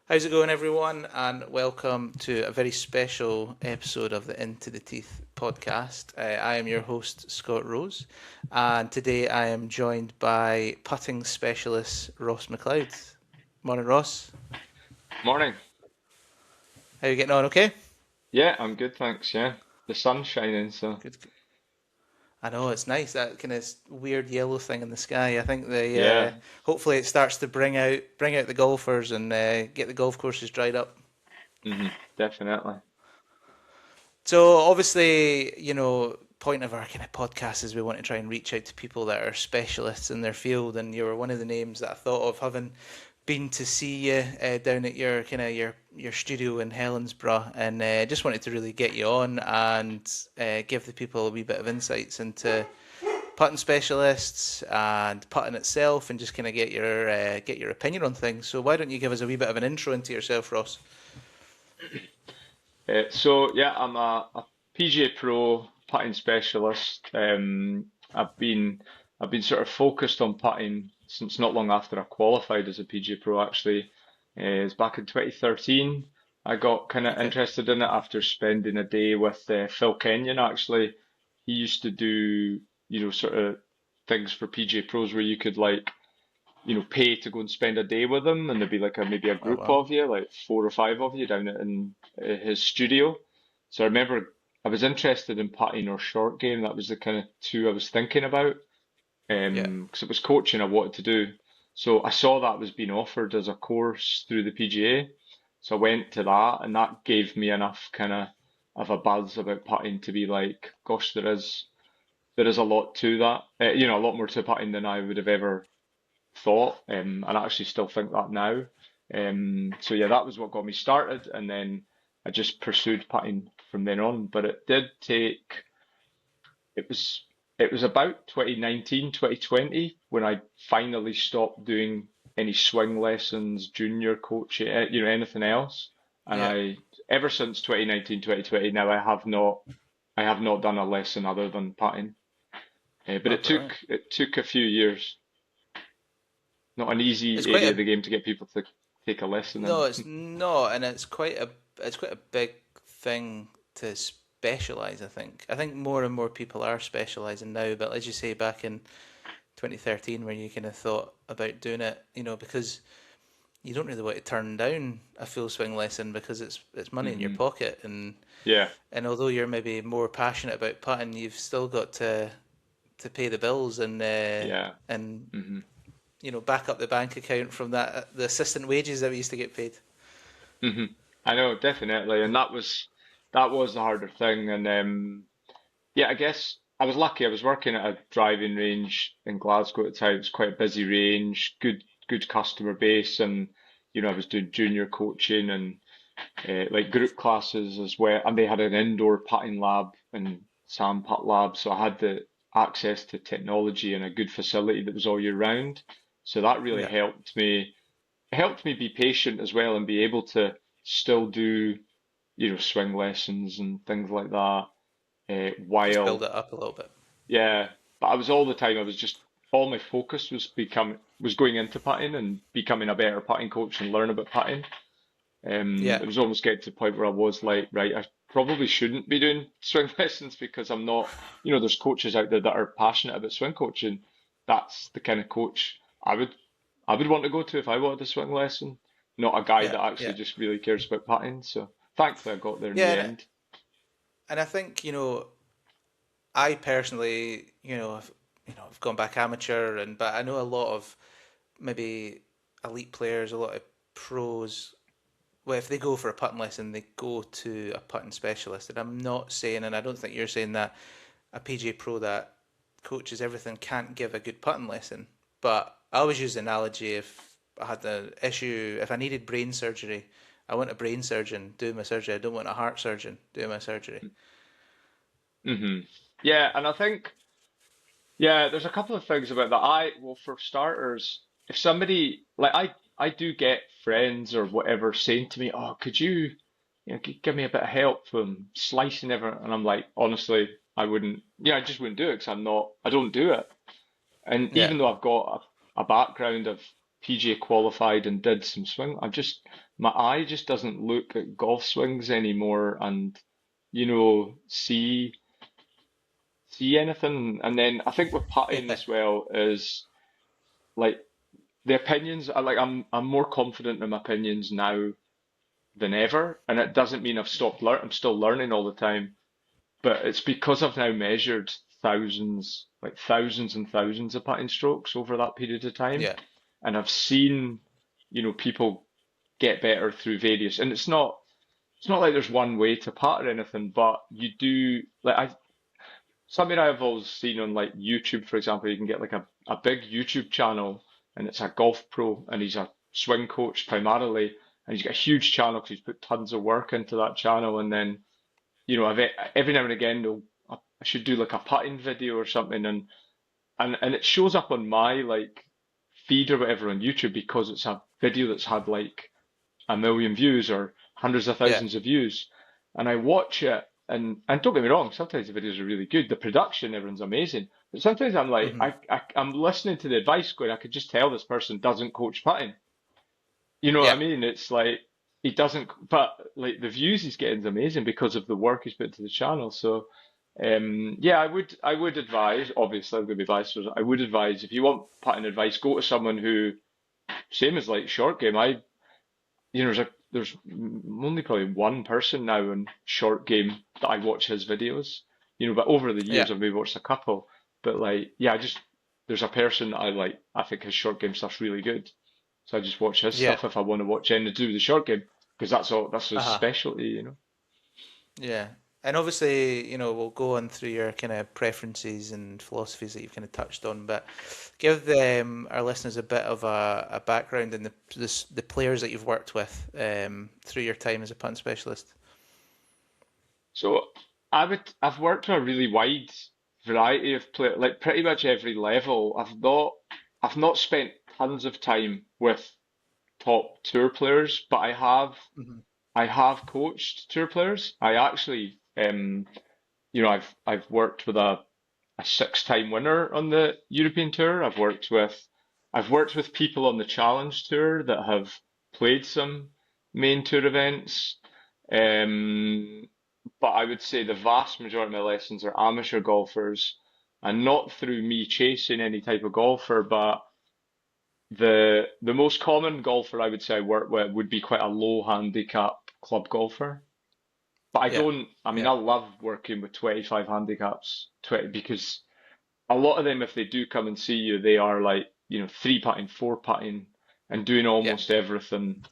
How's it going, everyone? And welcome to a very special episode of the Into the Teeth podcast. I am your host, Scott Rose, and today I am joined by putting specialist Ross Macleod. Morning, Ross. Morning. How are you getting on? Okay. Yeah, I'm good, thanks. Yeah, the sun's shining, so Good. I know it's nice that kind of weird yellow thing in the sky. I think the yeah, hopefully it starts to bring out the golfers and get the golf courses dried up. definitely. So obviously, point of our kind of podcast is we want to try and reach out to people that are specialists in their field, and you were one of the names that I thought of, having been to see you down at your kind of your studio in Helensburgh, and just wanted to really get you on and give the people a wee bit of insights into putting specialists and putting itself, and just kind of get your opinion on things. So why don't you give us a wee bit of an intro into yourself, Ross? So yeah, I'm a PGA Pro putting specialist. I've been sort of focused on putting since not long after I qualified as a PGA Pro. Actually, it's back in 2013. I got kind of Okay. interested in it after spending a day with Phil Kenyon. Actually, he used to do sort of things for PGA Pros where you could like pay to go and spend a day with him, and there'd be like maybe a Oh group wow. of you, like four or five of you down in his studio. So I remember I was interested in putting or short game. That was the kind of two I was thinking about, Yeah. because it was coaching I wanted to do. So I saw that was being offered as a course through the PGA. So I went to that, and that gave me enough kind of a buzz about putting to be like, gosh, there is a lot to that. A lot more to putting than I would have ever thought, and I actually still think that now. So yeah, that was what got me started, and then I just pursued putting from then on. But it did take, it was it was about 2019, 2020 when I finally stopped doing any swing lessons, junior coaching, anything else. And Yeah. ever since 2019, 2020, now I have not done a lesson other than putting. But Oh, it took brilliant. it took a few years. Not an It's easy quite area of a the game to get people to take a lesson no, in. it's not, and it's quite a big thing to specialize. I think more and more people are specializing now. But as you say, back in 2013, where you kind of thought about doing it, because you don't really want to turn down a full swing lesson because it's money in your Hmm. pocket, and Yeah. although you're maybe more passionate about putting, you've still got to pay the bills Yeah. and Hmm. back up the bank account from the assistant wages that we used to get paid. Hmm. I know, definitely, and that was the harder thing. And yeah, I guess I was lucky. I was working at a driving range in Glasgow at the time. It was quite a busy range, good customer base, and I was doing junior coaching and like group classes as well. And they had an indoor putting lab and sand putt lab, so I had the access to technology and a good facility that was all year round. So that really Yeah. helped me be patient as well and be able to still do swing lessons and things like that Just build while it up a little bit. yeah. But I was all the time I was just all my focus was going into putting and becoming a better putting coach and learn about putting. Yeah. It was almost getting to the point where I was like, right, I probably shouldn't be doing swing lessons because I'm not, there's coaches out there that are passionate about swing coaching. That's the kind of coach I would want to go to if I wanted a swing lesson, not a guy Yeah. that actually Yeah. just really cares about putting. So thankfully I got there in Yeah. the And, end. and I think, I personally, I've gone back amateur, but I know a lot of maybe elite players, a lot of pros. Well, if they go for a putting lesson, they go to a putting specialist. And I'm not saying, and I don't think you're saying that a PGA pro that coaches everything can't give a good putting lesson. But I always use the analogy, if I had an issue, if I needed brain surgery, I want a brain surgeon doing my surgery. I don't want a heart surgeon doing my surgery. Hmm. Yeah, and I think yeah, there's a couple of things about that. Well, for starters, if somebody like I do get friends or whatever saying to me, "Oh, could you give me a bit of help from slicing everything?" And I'm like, honestly, I wouldn't. Yeah, I just wouldn't do it because I don't do it. And Yeah. even though I've got a background of PGA qualified and did some swing, my eye just doesn't look at golf swings anymore and, see anything. And then I think with putting Yeah, as well is like the opinions are like I'm more confident in my opinions now than ever. And it doesn't mean I've stopped learning. I'm still learning all the time. But it's because I've now measured thousands and thousands of putting strokes over that period of time. yeah, And I've seen, people get better through various, and it's not like there's one way to putt or anything, but you do like something I've always seen on like YouTube, for example, you can get like a big YouTube channel and it's a golf pro and he's a swing coach primarily, and he's got a huge channel because he's put tons of work into that channel, and then every now and again I should do like a putting video or something, and it shows up on my like feed or whatever on YouTube because it's a video that's had like a million views or hundreds of yeah. thousands of views, and I watch it, and don't get me wrong, sometimes the videos are really good, the production, everyone's amazing, but sometimes I'm like Hmm. I'm listening to the advice going, I could just tell this person doesn't coach putting. You know what I Yeah, mean? It's like he doesn't, but like the views he's getting is amazing because of the work he's put into the channel. So, yeah, I would advise. Obviously, I'm going to be biased. I would advise if you want putting advice, go to someone who, same as like short game. There's only probably one person now in short game that I watch his videos. But over the yeah, years I've maybe watched a couple. But like, yeah, there's a person that I like. I think his short game stuff's really good. So I just watch his yeah. stuff if I want to watch anything to do with the short game because that's all. That's his Uh-huh. specialty. Yeah. And obviously, we'll go on through your kind of preferences and philosophies that you've kind of touched on, but give them our listeners a bit of a background in the players that you've worked with through your time as a punt specialist. So I've worked with a really wide variety of play, like pretty much every level. I've not spent tons of time with top tour players, but Hmm. I have coached tour players. I actually, I've worked with a six-time winner on the European tour. I've worked with people on the Challenge Tour that have played some main tour events. Um, but I would say the vast majority of my lessons are amateur golfers, and not through me chasing any type of golfer, but the most common golfer I would say I work with would be quite a low handicap club golfer. But I Yeah, don't, I mean, yeah, I love working with 25 handicaps, 20, because a lot of them, if they do come and see you, they are like, three putting, four putting, and doing yeah. almost everything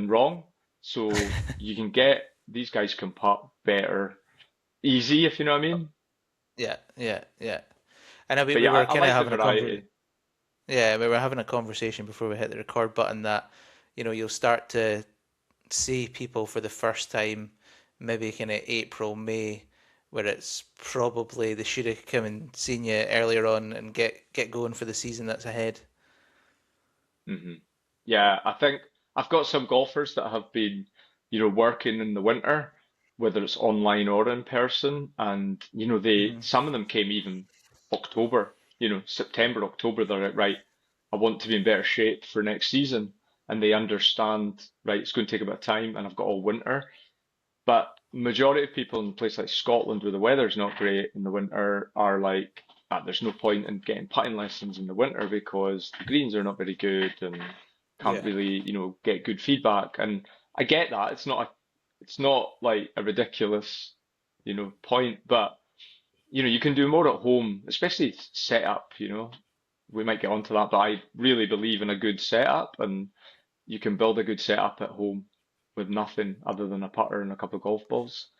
wrong. So you can get, these guys can putt better, easy, if you know what I mean. Yeah, yeah, yeah. And I mean, But we yeah, were I kind of like the having a variety. conversation before we hit the record button that, you'll start to see people for the first time, maybe kind of April, May, where it's probably they should have come and seen you earlier on and get going for the season that's ahead. hmm Yeah, I think I've got some golfers that have been, working in the winter, whether it's online or in person, and Hmm. some of them came even October, September, October. They're like, right, I want to be in better shape for next season, and they understand, right, it's going to take a bit of time, and I've got all winter. But majority of people in a place like Scotland, where the weather's not great in the winter, are like, there's no point in getting putting lessons in the winter because the greens are not very good and can't Yeah. really, get good feedback. And I get that. It's not like a ridiculous, point, but you can do more at home, especially setup, We might get onto that, but I really believe in a good setup, and you can build a good setup at home with nothing other than a putter and a couple of golf balls.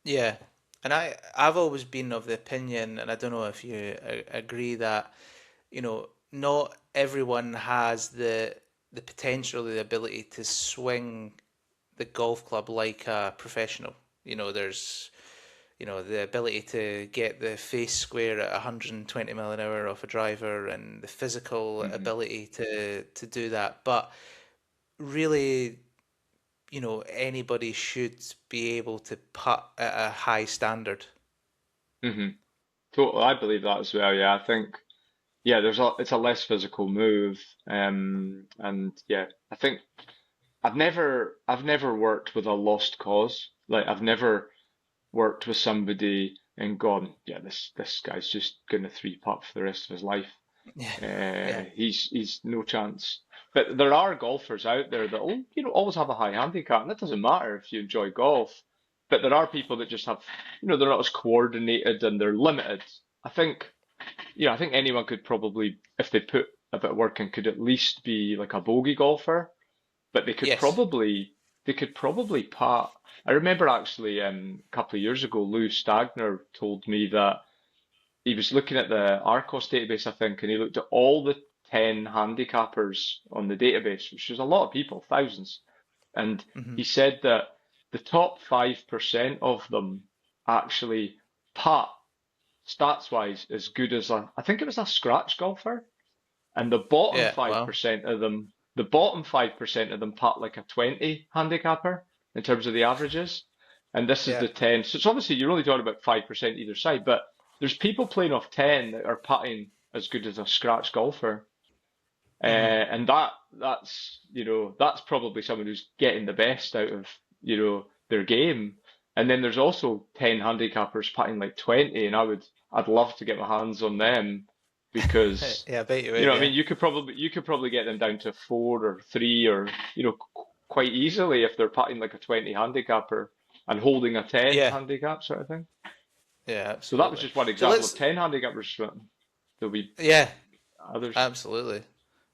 Yeah. And I've always been of the opinion, and I don't know if you agree that, not everyone has the potential, the ability to swing the golf club like a professional. There's the ability to get the face square at 120 mile an hour off a driver and the physical hmm ability to do that. But really, anybody should be able to putt at a high standard. hmm Totally, I believe that as well. Yeah, I think it's a less physical move, and yeah, I think I've never worked with a lost cause. Like I've never worked with somebody and gone, yeah, this guy's just gonna three putt for the rest of his life. Yeah, yeah, He's no chance. But there are golfers out there that will, always have a high handicap, and it doesn't matter if you enjoy golf. But there are people that just have, they're not as coordinated and they're limited. I think, I think anyone could probably, if they put a bit of work in, could at least be like a bogey golfer. But yes, they could probably pat. I remember actually a couple of years ago, Lou Stagner told me that he was looking at the Arcos database, I think, and he looked at all the 10 handicappers on the database, which is a lot of people, thousands. And hmm he said that the top 5% of them actually pat, stats wise, as good as I think it was a scratch golfer. And yeah. Well, the bottom 5% of them pat like a 20 handicapper in terms of the averages. And this is yeah, the 10. So it's obviously you're only talking about 5% either side, but there's people playing off 10 that are putting as good as a scratch golfer. hmm And that's probably someone who's getting the best out of, their game. And then there's also 10 handicappers putting like 20, and I'd love to get my hands on them because, yeah. I bet you would. I Yeah, mean, you could probably get them down to 4 or 3 or, quite easily if they're putting like a 20 handicapper and holding a 10 yeah, handicap sort of thing. yeah. So that was Absolutely. just one So example of let's. 10 handicappers. There'll be Yeah, others. absolutely.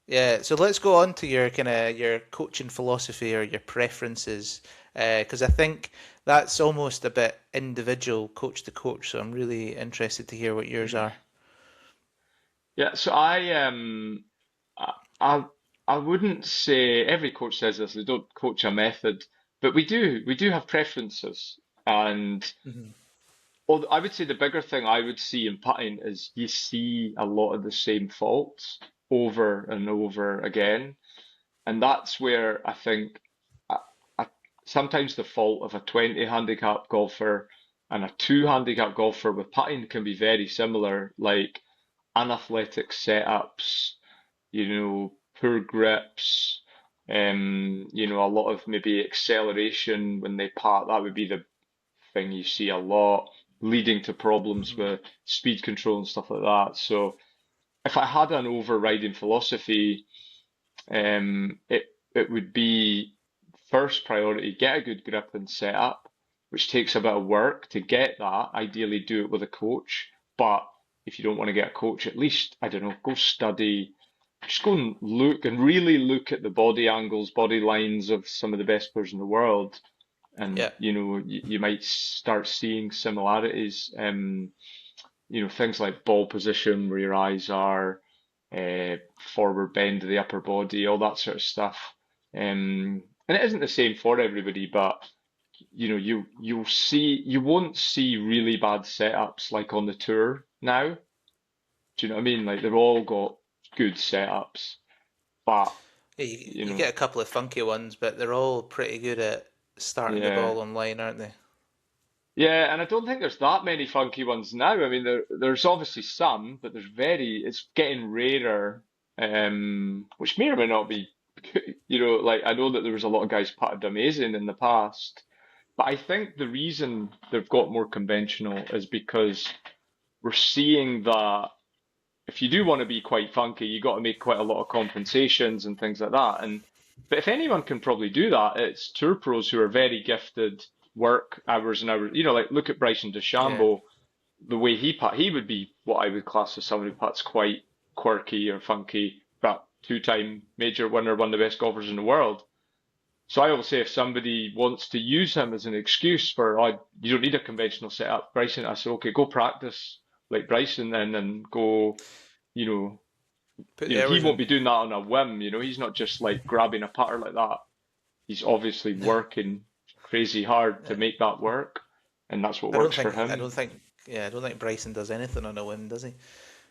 Yeah, so let's go on to your kind of your coaching philosophy or your preferences, because I think that's almost a bit individual, coach to coach. So I'm really interested to hear what yours are. Yeah, so I I I wouldn't say every coach says this, they don't coach a method, but we do have preferences. And hmm I would say the bigger thing I would see in putting is you see a lot of the same faults over and over again. And that's where I think I, I, sometimes the fault of a 20 handicap golfer and a 2 handicap golfer with putting can be very similar, like unathletic setups, poor grips, a lot of maybe acceleration when they putt. That would be the thing you see a lot, leading to problems hmm with speed control and stuff like that. So if I had an overriding philosophy, it would be first priority, get a good grip and setup, which takes a bit of work to get that. Ideally, do it with a coach. But if you don't want to get a coach, at least, I don't know, go study, just go and look and really look at the body angles, body lines of some of the best players in the world. And, Yeah. you might start seeing similarities. Things like ball position, where your eyes are, forward bend of the upper body, all that sort of stuff. And it isn't the same for everybody, but you won't see really bad setups like on the tour now. Do you know what I mean? Like they've all got good setups, but Yeah, you you know, get a couple of funky ones, but they're all pretty good at starting the yeah. ball online, aren't they? Yeah, and I don't think there's that many funky ones now. I mean, there's obviously some, but it's getting rarer, which may or may not be, like I know that there was a lot of guys putted amazing in the past, but I think the reason they've got more conventional is because we're seeing that if you do want to be quite funky, you got to make quite a lot of compensations and things like that. But if anyone can probably do that, it's tour pros who are very gifted, work hours and hours. Like look at Bryson Yeah. DeChambeau, the way he putt, he would be what I would class as someone who puts quite quirky or funky, but two-time major winner, one of the best golfers in the world. So I always say if somebody wants to use him as an excuse for, oh, you don't need a conventional setup, Bryson, I say, okay, go practice like Bryson then and go, you know, Put the he hours won't in. be doing that on a whim. He's not just like grabbing a putter like that. He's obviously working crazy hard to Yeah. make that work, and that's what works for I him. don't think, yeah, I don't think Bryson does anything on a whim, does he?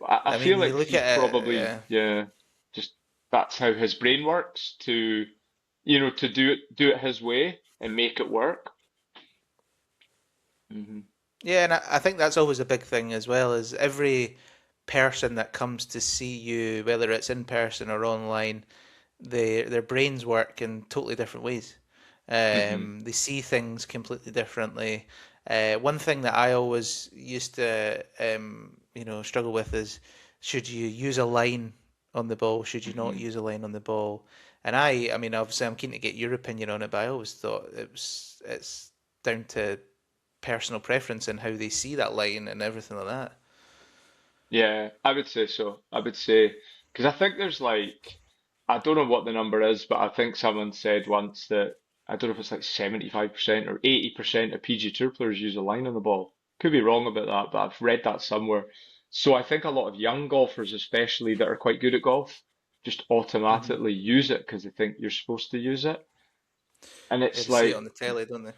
I I feel mean, you like look he's at it, probably, yeah. yeah, just that's how his brain works to do it his way and make it work. Hmm. Yeah, and I think that's always a big thing as well, is every person that comes to see you, whether it's in person or online, their brains work in totally different ways. hmm They see things completely differently. One thing that I always used to, struggle with is should you use a line on the ball? Should you not hmm use a line on the ball? And I mean, obviously, I'm keen to get your opinion on it, but I always thought it's down to personal preference and how they see that line and everything like that. Yeah, I would say so. I would say because I think there's like I don't know what the number is, but I think someone said once that I don't know if it's like 75% or 80% of PG Tour players use a line on the ball. Could be wrong about that, but I've read that somewhere. So I think a lot of young golfers, especially that are quite good at golf, just Hmm. automatically use it because they think you're supposed to use it. And Yeah, it's they see it on like the telly, don't they?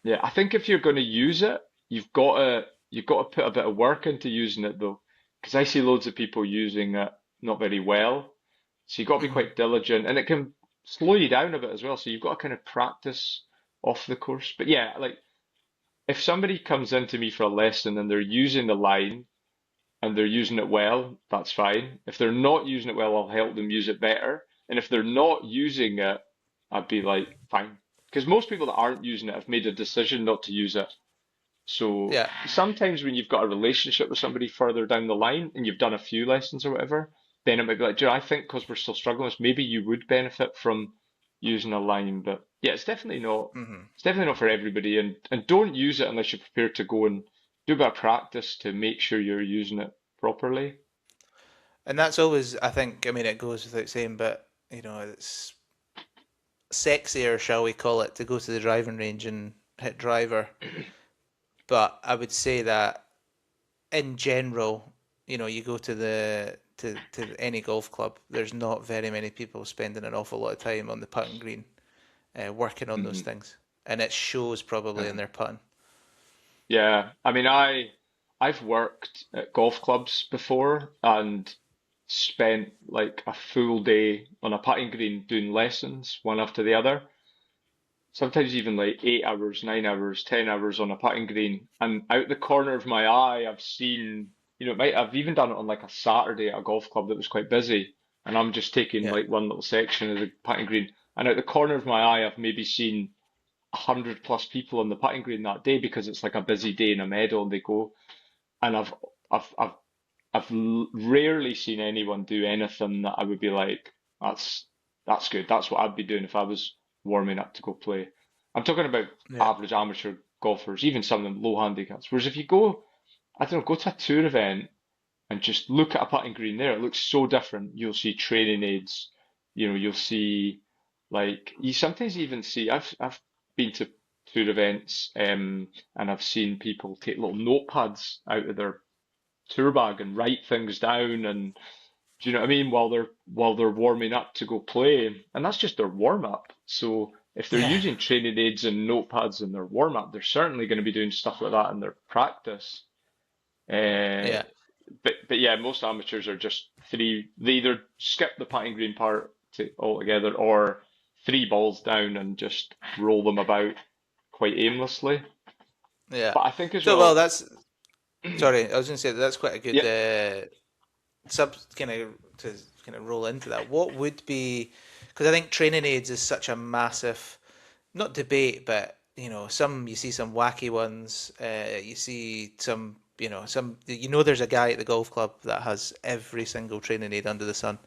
yeah, I think if you're going to use it, you've got to put a bit of work into using it though, because I see loads of people using it not very well. So you've got to be Hmm. quite diligent, and it can slow you down a bit as well. So you've got to kind of practice off the course. But yeah, like if somebody comes into me for a lesson and they're using the line and they're using it well, that's fine. If they're not using it well, I'll help them use it better. And if they're not using it, I'd be like, fine. Because most people that aren't using it have made a decision not to use it. So Yeah. sometimes when you've got a relationship with somebody further down the line and you've done a few lessons or whatever, then it might be like, "Do you know, I think because we're still struggling, with this, maybe you would benefit from using a line." But yeah, Hmm. it's definitely not for everybody. And don't use it unless you're prepared to go and do a bit of practice to make sure you're using it properly. And that's always, I think, I mean, it goes without saying, but it's sexier, shall we call it, to go to the driving range and hit driver. But I would say that in general, you go to to any golf club, there's not very many people spending an awful lot of time on the putting green, working on those hmm things, and it shows probably in Uh, their putting. yeah, I mean, I've worked at golf clubs before and spent like a full day on a putting green doing lessons one after the other. Sometimes even like 8 hours, 9 hours, 10 hours on a putting green. And out the corner of my eye, I've seen, I've even done it on like a Saturday at a golf club that was quite busy. And I'm just taking Yeah, like one little section of the putting green. And out the corner of my eye, I've maybe seen 100 plus people on the putting green that day because it's like a busy day in a meadow and they go. And I've, I've, rarely seen anyone do anything that I would be like, that's that's good. That's what I'd be doing if I was warming up to go play. I'm talking about yeah, average amateur golfers, even some of them low handicaps. Whereas if you go, I don't know, go to a tour event and just look at a putting green there, it looks so different. You'll see training aids, you'll see like you sometimes even see I've been to tour events and I've seen people take little notepads out of their tour bag and write things down and do you know what I mean while they're warming up to go play and that's just their warm up. So if they're yeah, using training aids and notepads in their warm up, they're certainly going to be doing stuff like that in their practice. Uh, yeah, but yeah, most amateurs are just three. They either skip the putting green part altogether or three balls down and just roll them about quite aimlessly. yeah. But I think as So, well, well, that's sorry. I was going to say that's quite a good yeah. sub kind of to kind of roll into that. What would be because I think training aids is such a massive not debate, but some you see some wacky ones. You see some some there's a guy at the golf club that has every single training aid under the sun.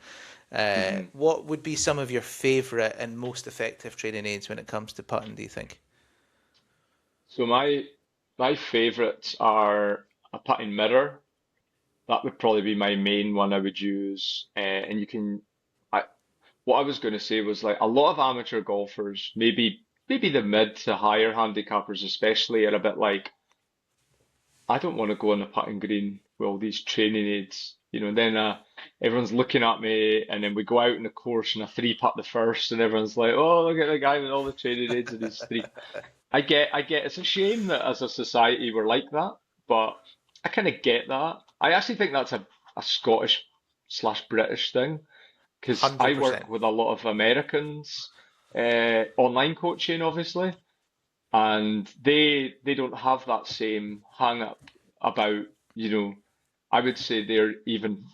Mhm. What would be some of your favourite and most effective training aids when it comes to putting? Do you think? So my favourites are a putting mirror. That would probably be my main one I would use. And you can, I, what I was going to say was like a lot of amateur golfers, maybe the mid to higher handicappers especially, are a bit like, I don't want to go on a putting green with all these training aids. And then everyone's looking at me, and then we go out in the course and I three putt the first, and everyone's like, "Oh, look at the guy with all the training aids and his three." I get. It's a shame that as a society we're like that, but I kind of get that. I actually think that's a Scottish slash British thing because I work 100%. with a lot of Americans, online coaching, obviously, and they don't have that same hang up about, I would say they're even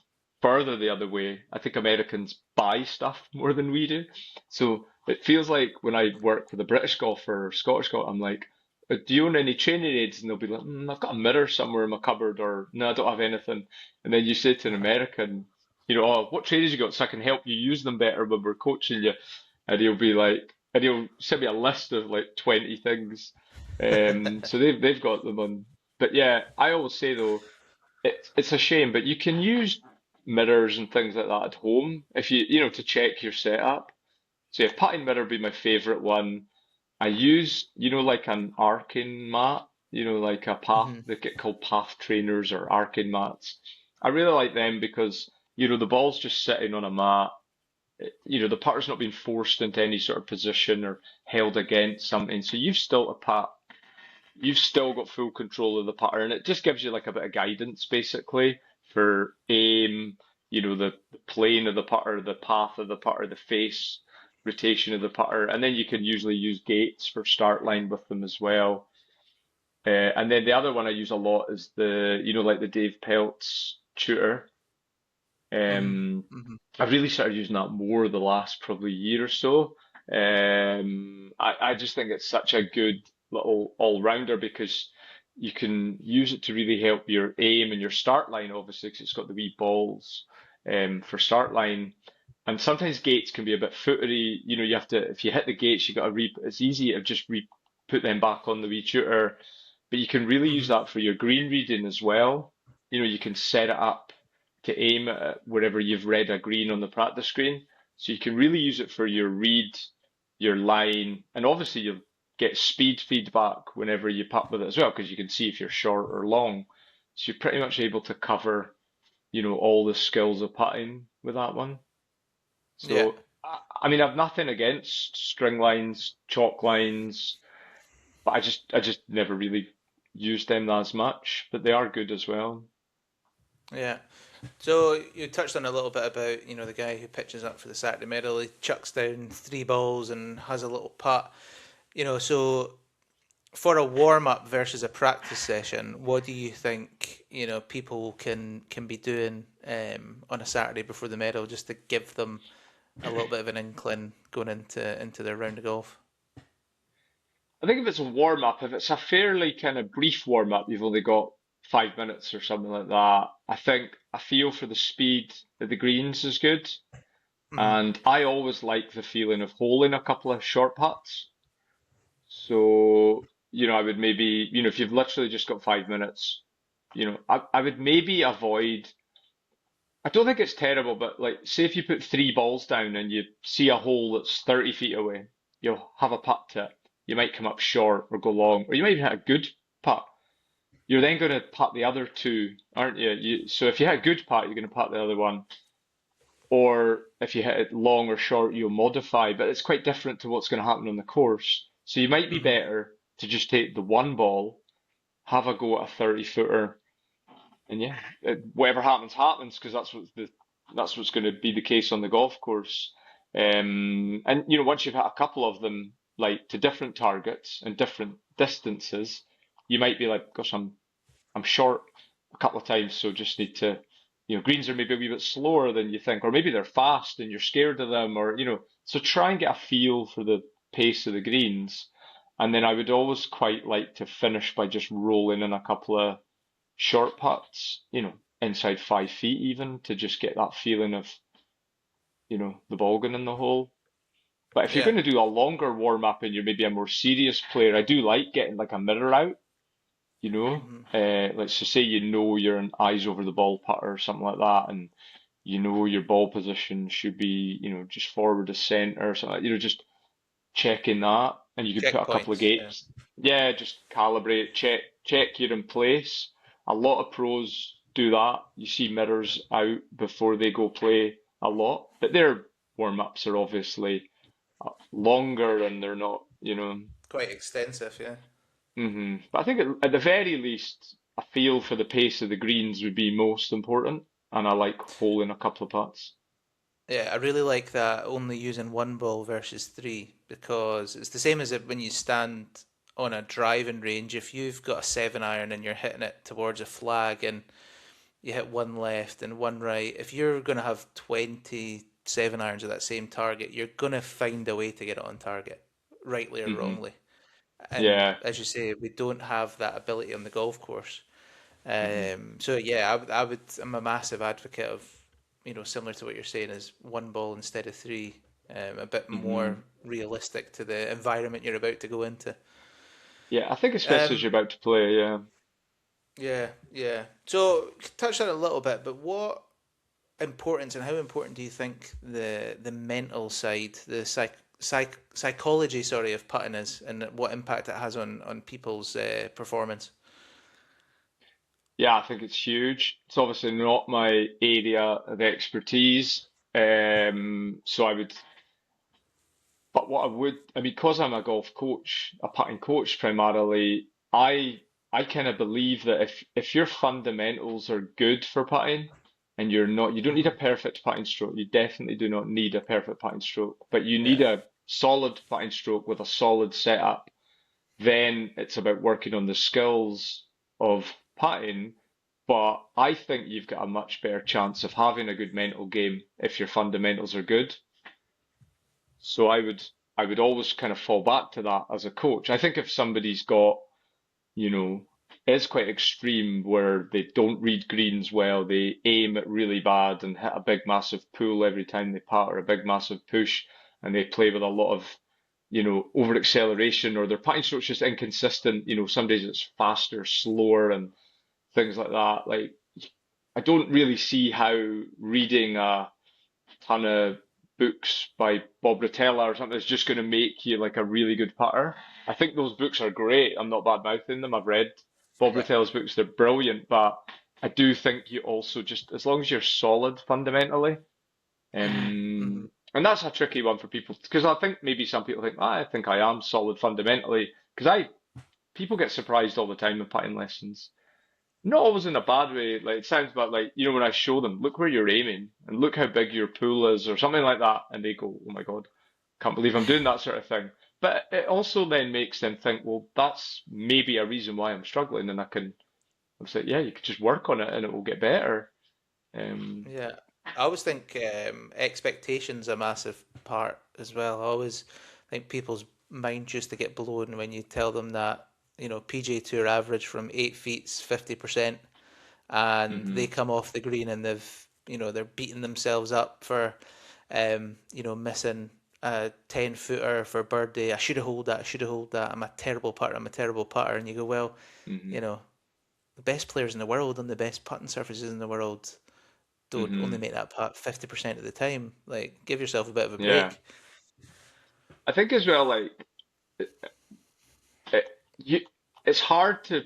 further the other way. I think Americans buy stuff more than we do. So it feels like when I work with a British golfer or Scottish golfer, I'm like, do you own any training aids? And they'll be like, I've got a mirror somewhere in my cupboard, or no, I don't have anything. And then you say to an American, oh, what trainers you got so I can help you use them better when we're coaching you? And he'll be like, and he'll send me a list of like 20 things. So they've got them on. But yeah, I always say though, it's a shame, but you can use mirrors and things like that at home if to check your setup. So yeah, putting mirror would be my favorite one. I use, like an arcing mat, like a path, Hmm. they get called path trainers or arcing mats. I really like them because, the ball's just sitting on a mat. The putter's not being forced into any sort of position or held against something. So you've still got full control of the putter, and it just gives you like a bit of guidance basically for aim, the plane of the putter, the path of the putter, the face rotation of the putter, and then you can usually use gates for start line with them as well. And then the other one I use a lot is like the Dave Pelt's tutor. Hmm. Um, Hmm. I've really started using that more the last probably year or so. I just think it's such a good little all-rounder because you can use it to really help your aim and your start line, obviously, because it's got the wee balls for start line. And sometimes gates can be a bit footery. You have to, if you hit the gates, you got to it's easy to just put them back on the wee tutor. But you can really use Hmm. that for your green reading as well. You can set it up to aim at wherever you've read a green on the practice screen. So you can really use it for your read, your line, and obviously you'll get speed feedback whenever you putt with it as well, because you can see if you're short or long. So you're pretty much able to cover, all the skills of putting with that one. Yeah. So, I mean, I've nothing against string lines, chalk lines, but I just never really used them as much, but they are good as well. Yeah. So you touched on a little bit about, the guy who pitches up for the Saturday medal. He chucks down three balls and has a little putt. So for a warm up versus a practice session, what do you think, people can be doing on a Saturday before the medal just to give them a little bit of an inkling going into their round of golf? I think if it's a warm up, if it's a fairly kind of brief warm up, you've only got 5 minutes or something like that. I think a feel for the speed of the greens is good. Hmm. And I always like the feeling of holing a couple of short putts. So, I would maybe, if you've literally just got 5 minutes, I would maybe avoid, I don't think it's terrible, but like, say if you put three balls down and you see a hole that's 30 feet away, you'll have a putt to it. You might come up short or go long, or you might even hit a good putt. You're then going to putt the other two, aren't you? So if you hit a good putt, you're going to putt the other one. Or if you hit it long or short, you'll modify, but it's quite different to what's going to happen on the course. So you might be Hmm. better to just take the one ball, have a go at a 30 footer, and yeah, whatever happens, happens, because that's what's going to be the case on the golf course. And once you've hit a couple of them, like to different targets and different distances, you might be like, gosh, I'm short a couple of times, so just need to, greens are maybe a wee bit slower than you think, or maybe they're fast and you're scared of them, or, so try and get a feel for the pace of the greens. And then I would always quite like to finish by just rolling in a couple of short putts, inside 5 feet even, to just get that feeling of, the ball going in the hole. But if you're Yeah. going to do a longer warm up and you're maybe a more serious player, I do like getting like a mirror out, Hmm. let's just say you're an eyes over the ball putter or something like that, and your ball position should be, just forward to center or something, just checking that, and you could put a couple of Checkpoints. Yeah. gates. Yeah, just calibrate, check you're in place. A lot of pros do that. You see mirrors out before they go play a lot, but their warm ups are obviously longer and they're not, Quite extensive. Yeah. But I think at the very least, a feel for the pace of the greens would be most important, and I like holing a couple of putts. Yeah, I really like that only using one ball versus three because it's the same as when you stand on a driving range. If you've got a 7 iron and you're hitting it towards a flag and you hit one left and one right. If you're going to have 27 irons of that same target, you're going to find a way to get it on target, rightly or Hmm. wrongly. And Yeah. as you say, we don't have that ability on the golf course. Hmm. So yeah, I'm a massive advocate of, similar to what you're saying, is one ball instead of three, a bit more Hmm. realistic to the environment you're about to go into. Yeah, I think especially as Um, you're about to play, yeah. yeah, yeah. So touched on it a little bit, but what importance and how important do you think the mental side, the psychology, sorry, of putting is, and what impact it has on people's performance? Yeah, I think it's huge. It's obviously not my area of expertise. So I would, but what I would, I mean, because I'm a golf coach, a putting coach primarily, I kind of believe that if your fundamentals are good for putting, and you don't need a Hmm. perfect putting stroke. You definitely do not need a perfect putting stroke, but you need Yeah, a solid putting stroke with a solid setup. Then it's about working on the skills of putting. But I think you've got a much better chance of having a good mental game if your fundamentals are good. So I would always kind of fall back to that as a coach. I think if somebody's got, you know, it's quite extreme where they don't read greens well, they aim it really bad and hit a big massive pull every time they putt or a big massive push, and they play with a lot of, over acceleration, or their putting stroke's just inconsistent. Some days it's faster, slower, and things like that. Like, I don't really see how reading a ton of books by Bob Rotella or something is just going to make you like a really good putter. I think those books are great. I'm not bad mouthing them. I've read Bob yeah. Rotella's books, they're brilliant, but I do think you also just, as long as you're solid fundamentally, Hmm. and that's a tricky one for people because I think maybe some people think, I think I am solid fundamentally because people get surprised all the time in putting lessons. Not always in a bad way. Like it sounds bad. Like when I show them, look where you're aiming and look how big your pool is, or something like that, and they go, "Oh my God, can't believe I'm doing that sort of thing." But it also then makes them think, well, that's maybe a reason why I'm struggling, and I'm saying, yeah, you could just work on it and it will get better. Um, Yeah, I always think expectations a massive part as well. I always think people's mind used to get blown when you tell them that, PJ Tour average from 8 feet's 50%, and they hmm. come off the green and they're beating themselves up for, missing a 10 footer for birdie. I should have hold that. I should have hold that. I'm a terrible putter. I'm a terrible putter. And you go, well, Hmm. you know, the best players in the world on the best putting surfaces in the world don't only Hmm. make that putt 50% of the time. Like, give yourself a bit of a Yeah, break. I think as well, like it, you, it's hard to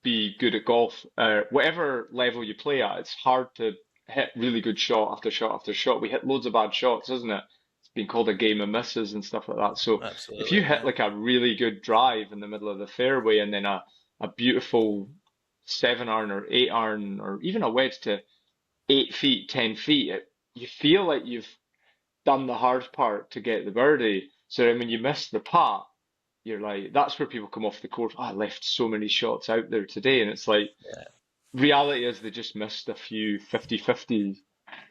be good at golf, whatever level you play at. It's hard to hit really good shot after shot after shot. We hit loads of bad shots, isn't it? It's been called a game of misses and stuff like that. So if you Absolutely, hit yeah. like a really good drive in the middle of the fairway and then a beautiful 7 iron or 8 iron or even a wedge to 8 feet, 10 feet, you feel like you've done the hard part to get the birdie. So then when you miss the putt, you're like, that's where people come off the course. Oh, I left so many shots out there today. And it's like, Yeah. reality is they just missed a few 50-50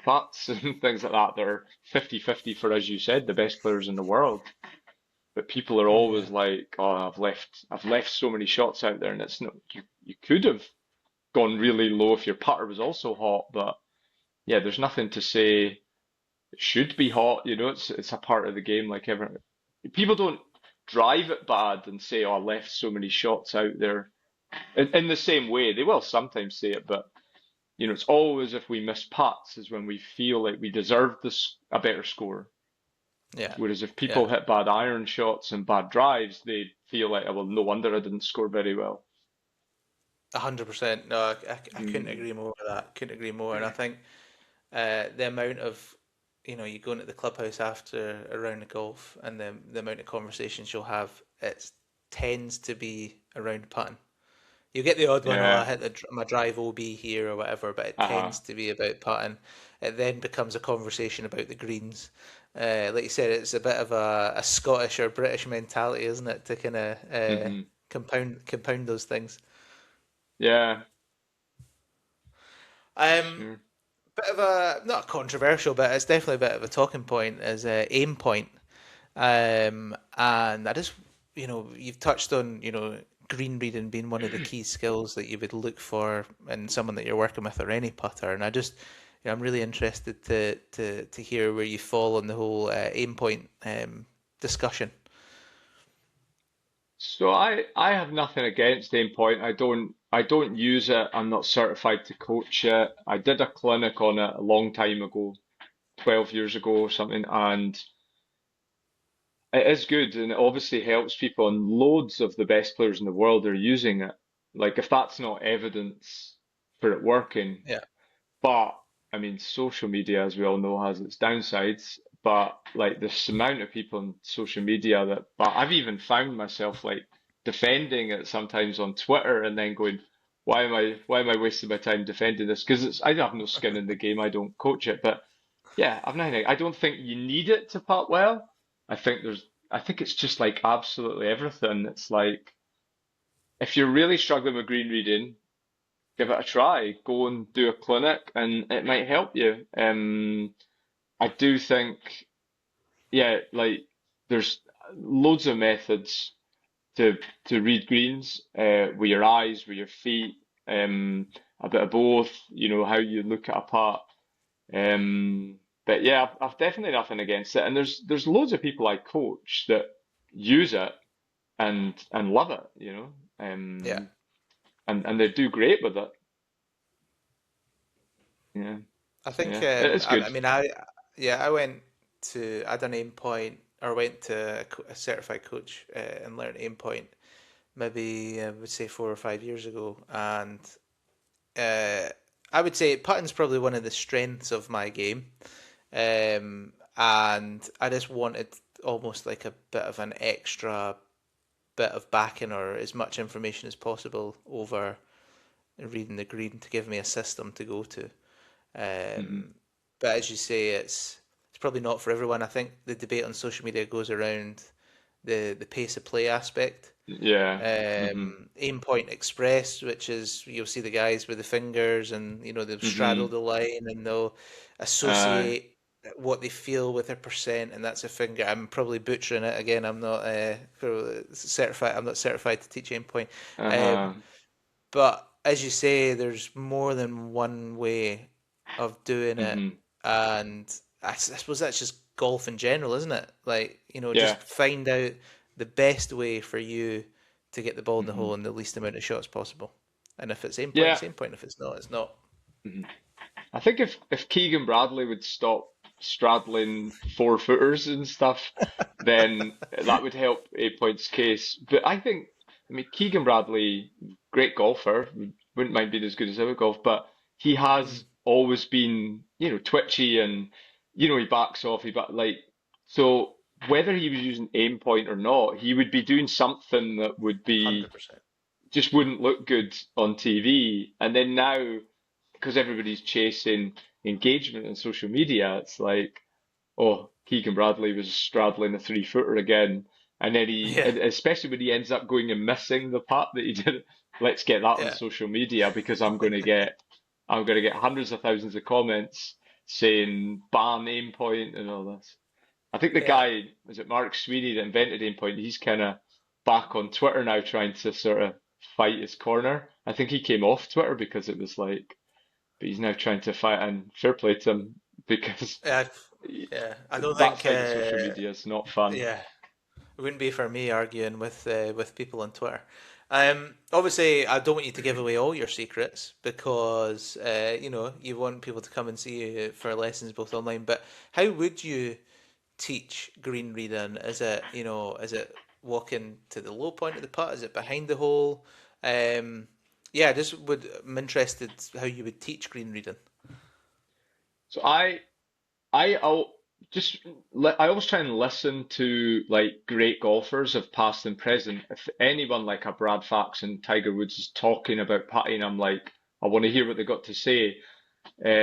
putts and things like that that are 50-50 for, as you said, the best players in the world. But people are Yeah. always like, oh, I've left so many shots out there. And it's not, you could have gone really low if your putter was also hot. But yeah, there's nothing to say it should be hot. It's a part of the game. Like people don't drive it bad and say, "Oh, I left so many shots out there." In the same way, they will sometimes say it, but it's always if we miss putts is when we feel like we deserve this a better score. Yeah. Whereas if Yeah. people hit bad iron shots and bad drives, they feel like, oh, well, no wonder I didn't score very well. 100%. No, I couldn't Mm, agree more with that. Couldn't agree more. And I think the amount of, you go into the clubhouse after a round of golf and the amount of conversations you'll have, it tends to be around putting. You get the odd one, oh, I yeah. hit my drive OB here or whatever, but it Uh-huh. tends to be about putting. It then becomes a conversation about the greens. Like you said, it's a bit of a Scottish or British mentality, isn't it, to kind of Hmm. compound those things. Yeah. Um, Sure. bit of a not controversial, but it's definitely a bit of a talking point is aim point. And I just, you've touched on, green reading being one of the key skills that you would look for in someone that you're working with or any putter. And I just, I'm really interested to hear where you fall on the whole aim point discussion. So I have nothing against aim point. I don't use it. I'm not certified to coach it. I did a clinic on it a long time ago, 12 years ago or something, and it is good and it obviously helps people, and loads of the best players in the world are using it. Like if that's not evidence for it working, Yeah, but I mean, social media, as we all know, has its downsides. But like this amount of people on social media that, but I've even found myself like defending it sometimes on Twitter and then going, why am I wasting my time defending this? Because I have no skin in the game. I don't coach it, but yeah, I've nothing. I don't think you need it to putt well. I think it's just like absolutely everything. It's like if you're really struggling with green reading, give it a try. Go and do a clinic, and it might help you. I do think, yeah, like there's loads of methods to read greens, with your eyes, with your feet, a bit of both. You know how you look at a putt. But yeah, I've definitely nothing against it, and there's loads of people I coach that use it and love it. yeah. And they do great with it. Yeah. I So think yeah, it is I good. mean I went I done aim point or went to a certified coach and learned aim point maybe I would say 4 or 5 years ago, and uh, I would say putting's probably one of the strengths of my game, and I just wanted almost like a bit of an extra bit of backing or as much information as possible over reading the green to give me a system to go to. Hmm. Um, but as you say, it's probably not for everyone. I think the debate on social media goes around the pace of play aspect. Yeah. Hmm. Aim point express, which is you'll see the guys with the fingers and they'll straddle Hmm. the line and they'll Uh, associate what they feel with their percent, and that's a finger. I'm probably butchering it again. I'm not certified. I'm not certified to teach aim point. uh-huh. Um, but as you say, there's more than one way of doing it, Hmm. and I suppose that's just golf in general, isn't it? Like, Yeah. just find out the best way for you to get the ball in the Hmm. hole in the least amount of shots possible. And if it's aim point, Yeah. it's aim point. If it's not, it's not. Hmm. I think if Keegan Bradley would stop straddling 4 footers and stuff, then that would help 8 points case. But I mean, Keegan Bradley, great golfer, wouldn't mind being as good as him at golf, but he Mm, has always been, twitchy and, he backs off, so whether he was using aim point or not, he would be doing something that would be, 100%. just wouldn't look good on TV. And then now, because everybody's chasing engagement on social media, it's like, oh, Keegan Bradley was straddling a 3 footer again. And then Yeah, especially when he ends up going and missing the putt that he did, let's get that on yeah, social media because I'm going to get hundreds of thousands of comments saying ban aim point and all this. I think the yeah, guy, was it Mark Sweeney that invented aim point? He's kind of back on Twitter now trying to sort of fight his corner. I think he came off Twitter because it was like, but he's now trying to fight, and fair play to him because yeah, yeah. I don't that think. side of social media is not fun. Yeah, it wouldn't be for me arguing with people on Twitter. Obviously, I don't want you to give away all your secrets because you want people to come and see you for lessons both online. But how would you teach green reading? Is it walking to the low point of the putt? Is it behind the hole? Yeah, I'm interested how you would teach green reading. So I'll just I always try and listen to like great golfers of past and present. If anyone like a Brad Faxon, Tiger Woods is talking about putting, I'm like, I want to hear what they got to say.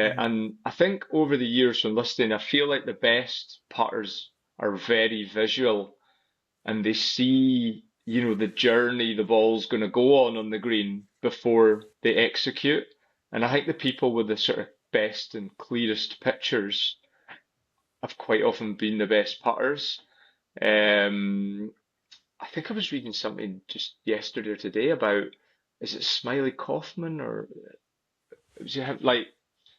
Hmm. And I think over the years from listening, I feel like the best putters are very visual and they see, the journey the ball's going to go on the green before they execute. And I think the people with the sort of best and clearest pictures have quite often been the best putters. Um, I think I was reading something just yesterday or today about, is it Smiley Kaufman or was he like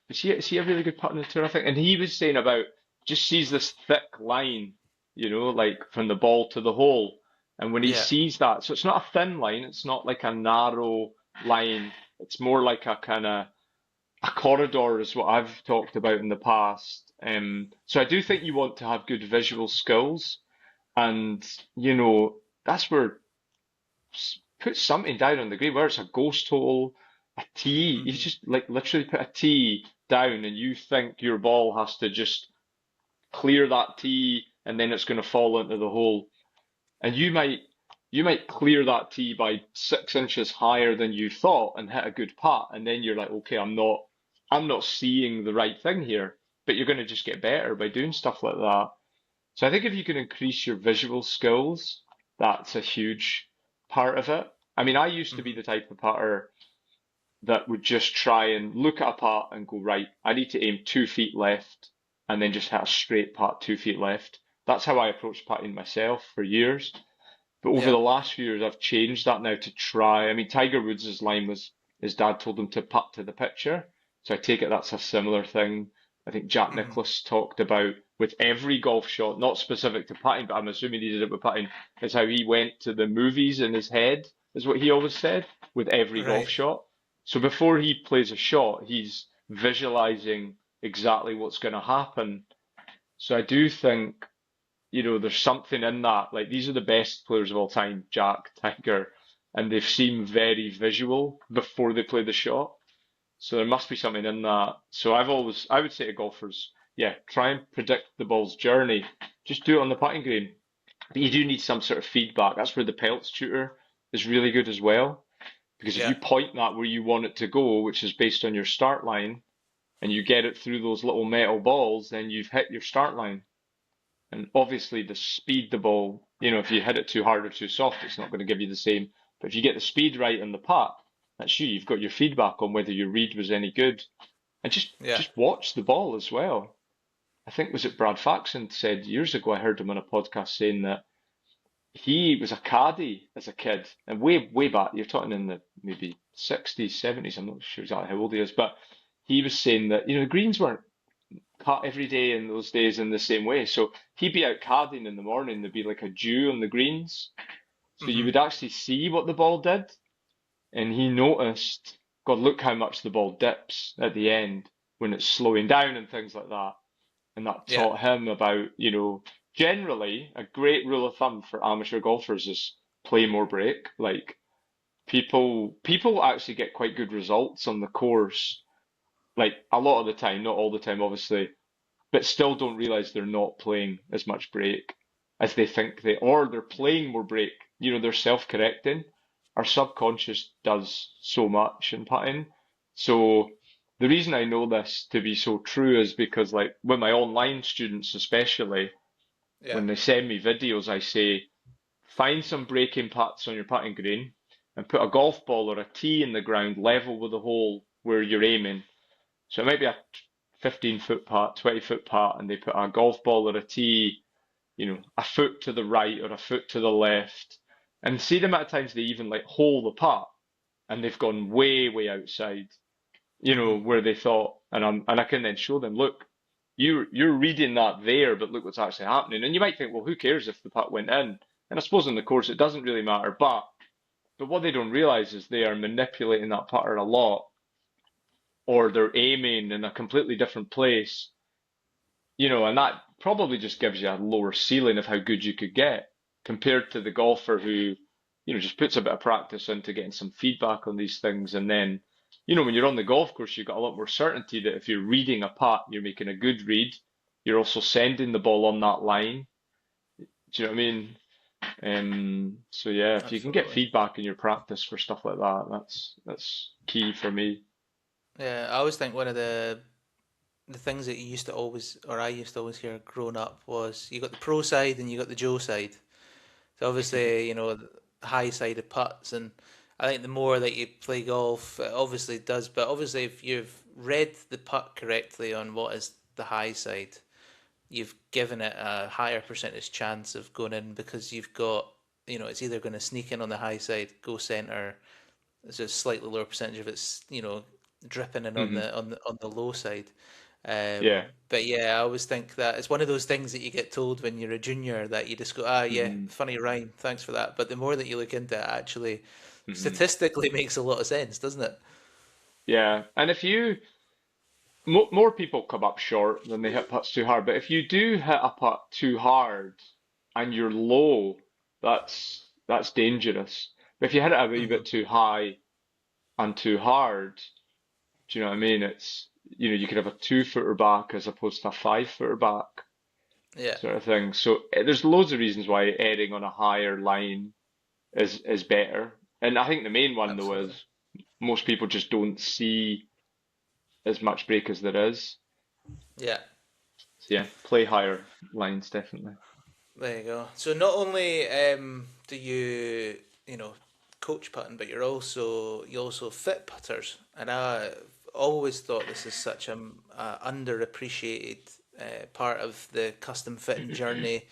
is he a really good putter on the tour? I think, and he was saying about just sees this thick line, like from the ball to the hole, and when he Yeah. sees that, so it's not a thin line, it's not like a narrow line, it's more like a kind of a corridor, is what I've talked about in the past. So I do think you want to have good visual skills, and that's where put something down on the green, whether it's a ghost hole, a tee. You Hmm. just like literally put a tee down, and you think your ball has to just clear that tee, and then it's going to fall into the hole. And you might clear that tee by 6 inches higher than you thought and hit a good putt, and then you're like, okay, I'm not seeing the right thing here. But you're going to just get better by doing stuff like that. So I think if you can increase your visual skills, that's a huge part of it. I mean, I used to be Hmm. the type of putter that would just try and look at a putt and go, right, I need to aim 2 feet left and then just hit a straight putt 2 feet left. That's how I approached putting myself for years. But over Yeah. the last few years, I've changed that now to try. I mean, Tiger Woods' line was his dad told him to putt to the picture. So I take it that's a similar thing. I think Jack Hmm. Nicklaus talked about with every golf shot, not specific to putting, but I'm assuming he did it with putting, is how he went to the movies in his head, is what he always said, with every golf Right. shot. So before he plays a shot, he's visualizing exactly what's going to happen. So I do think there's something in that. Like these are the best players of all time, Jack, Tiger, and they seem very visual before they play the shot. So there must be something in that. So I would say to golfers, yeah, try and predict the ball's journey. Just do it on the putting green. But you do need some sort of feedback. That's where the Pelts tutor is really good as well. Because if Yeah. you point that where you want it to go, which is based on your start line, and you get it through those little metal balls, then you've hit your start line. And obviously, the speed the ball, if you hit it too hard or too soft, it's not going to give you the same. But if you get the speed right on the putt, that's you. You've got your feedback on whether your read was any good. And just Yeah. just watch the ball as well. I think was it Brad Faxon said years ago. I heard him on a podcast saying that he was a caddy as a kid, and way back. You're talking in the maybe 60s, 70s. I'm not sure exactly how old he is, but he was saying that the greens weren't cut every day in those days in the same way. So he'd be out carding in the morning, there'd be like a dew on the greens. So you Hmm. would actually see what the ball did. And he noticed, God, look how much the ball dips at the end when it's slowing down and things like that. And that Yeah. taught him about, generally a great rule of thumb for amateur golfers is play more break. Like people actually get quite good results on the course, like a lot of the time, not all the time, obviously, but still don't realize they're not playing as much break as they think or they're playing more break. They're self-correcting. Our subconscious does so much in putting. So the reason I know this to be so true is because, like, with my online students, especially Yeah. when they send me videos, I say, find some breaking putts on your putting green and put a golf ball or a tee in the ground level with the hole where you're aiming, so it might be a 15-foot putt, 20-foot putt, and they put a golf ball or a tee, a foot to the right or a foot to the left. And see the amount of times they even like hole the putt and they've gone way, way outside, Hmm. where they thought, and I can then show them, look, you're reading that there, but look what's actually happening. And you might think, well, who cares if the putt went in? And I suppose in the course it doesn't really matter, but what they don't realize is they are manipulating that putter a lot, or they're aiming in a completely different place, and that probably just gives you a lower ceiling of how good you could get compared to the golfer who, just puts a bit of practice into getting some feedback on these things. And then, when you're on the golf course, you've got a lot more certainty that if you're reading a putt, you're making a good read. You're also sending the ball on that line. Do you know what I mean? So yeah, if you can get Absolutely. feedback in your practice for stuff like that, that's key for me. Yeah. I always think one of the things that you used to always, or I used to always hear growing up was you got the pro side and you got the Joe side. So obviously, the high side of putts, and I think the more that you play golf, it obviously does, but obviously if you've read the putt correctly on what is the high side, you've given it a higher percentage chance of going in because you've got, it's either going to sneak in on the high side, go center. There's a slightly lower percentage of it's, dripping in on Hmm. the low side. Yeah. But yeah, I always think that it's one of those things that you get told when you're a junior that you just go, ah, yeah, Hmm. funny rhyme, thanks for that. But the more that you look into it, actually, Hmm. statistically makes a lot of sense, doesn't it? Yeah. And if you more people come up short than they hit putts too hard, but if you do hit a putt too hard and you're low, that's dangerous. But if you hit it a wee Hmm. bit too high and too hard, do you know what I mean? You could have a 2 footer back as opposed to a 5 footer back Yeah, sort of thing. So there's loads of reasons why erring on a higher line is better. And I think the main one though absolutely. is most people just don't see as much break as there is. Yeah. So yeah, play higher lines definitely. There you go. So not only do you coach putting, but you also fit putters, and I always thought this is such a underappreciated part of the custom fitting journey.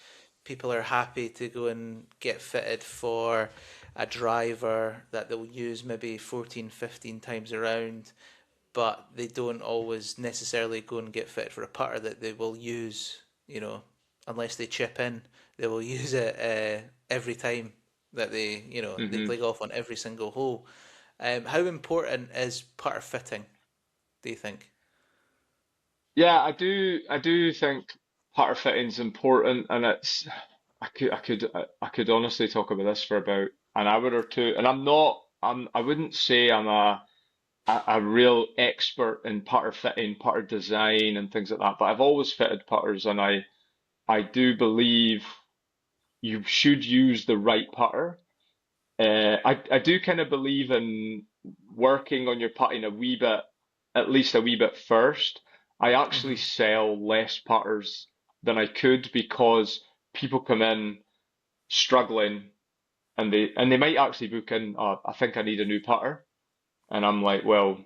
People are happy to go and get fitted for a driver that they'll use maybe 14, 15 times around, but they don't always necessarily go and get fit for a putter that they will use, unless they chip in, they will use it every time that they Hmm. play golf on every single hole. How important is putter fitting, do you think? Yeah, I do think putter fitting's important, and I could honestly talk about this for about an hour or two, and I wouldn't say I'm a real expert in putter fitting, putter design, and things like that, but I've always fitted putters, and I do believe you should use the right putter. I do kind of believe in working on your putting a wee bit, at least a wee bit first. I actually Hmm. sell less putters than I could because people come in struggling and they might actually book in, oh, I think I need a new putter. And I'm like, well,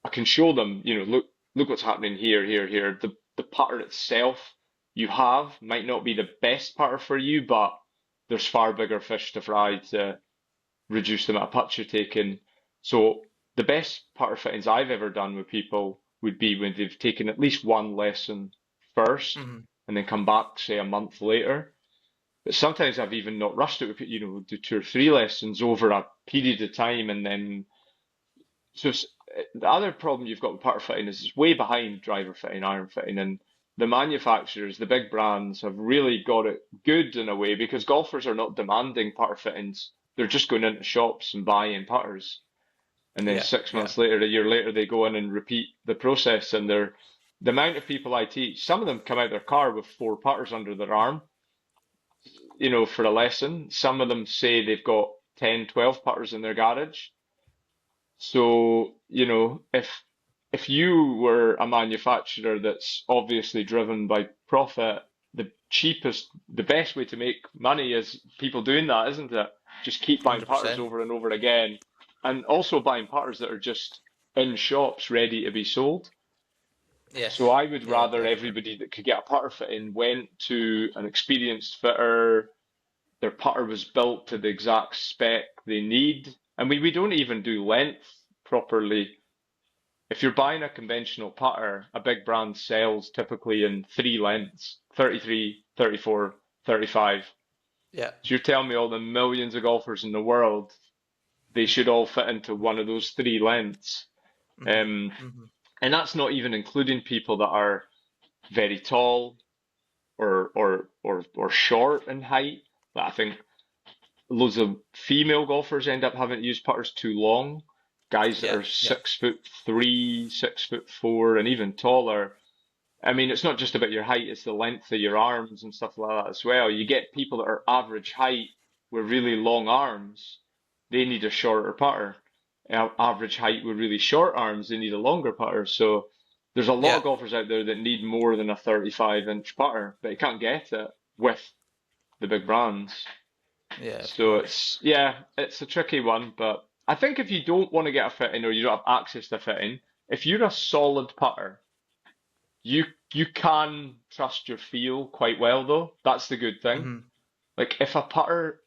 I can show them, look what's happening here, here, here. The putter itself you have might not be the best putter for you, but there's far bigger fish to fry to reduce the amount of putts you're taking. So the best putter fittings I've ever done with people would be when they've taken at least one lesson first Hmm. and then come back, say, a month later. But sometimes I've even not rushed it with, do 2 or 3 lessons over a period of time and then so the other problem you've got with putter fitting is it's way behind driver fitting, iron fitting, and the manufacturers, the big brands, have really got it good in a way because golfers are not demanding putter fittings. They're just going into shops and buying putters, and then Yeah, six yeah, months later, a year later, they go in and repeat the process. And the amount of people I teach, some of them come out their car with 4 putters under their arm, for a lesson. Some of them say they've got 10, 12 putters in their garage. So, if you were a manufacturer that's obviously driven by profit, the best way to make money is people doing that, isn't it? Just keep buying putters 100%. over and over again, and also buying putters that are just in shops ready to be sold. So Yes, I would yeah, rather definitely. everybody that could get a putter fitting went to an experienced fitter. Their putter was built to the exact spec they need. And we don't even do length properly. If you're buying a conventional putter, a big brand sells typically in 3 lengths, 33, 34, 35. Yeah. So you're telling me all the millions of golfers in the world, they should all fit into one of those 3 lengths. Hmm. Um, Hmm. and that's not even including people that are very tall or short in height. But I think loads of female golfers end up having to use putters too long. Guys that Yeah, are yeah, 6'3", 6'4", and even taller. I mean, it's not just about your height, it's the length of your arms and stuff like that as well. You get people that are average height with really long arms, they need a shorter putter. Average height with really short arms, they need a longer putter. So there's a lot yeah, of golfers out there that need more than a 35-inch putter, but you can't get it with the big brands. yeah, of So course. it's a tricky one, but I think if you don't want to get a fitting or you don't have access to a fitting, if you're a solid putter, you you can trust your feel quite well though. That's the good thing. Hmm. Like if a putter,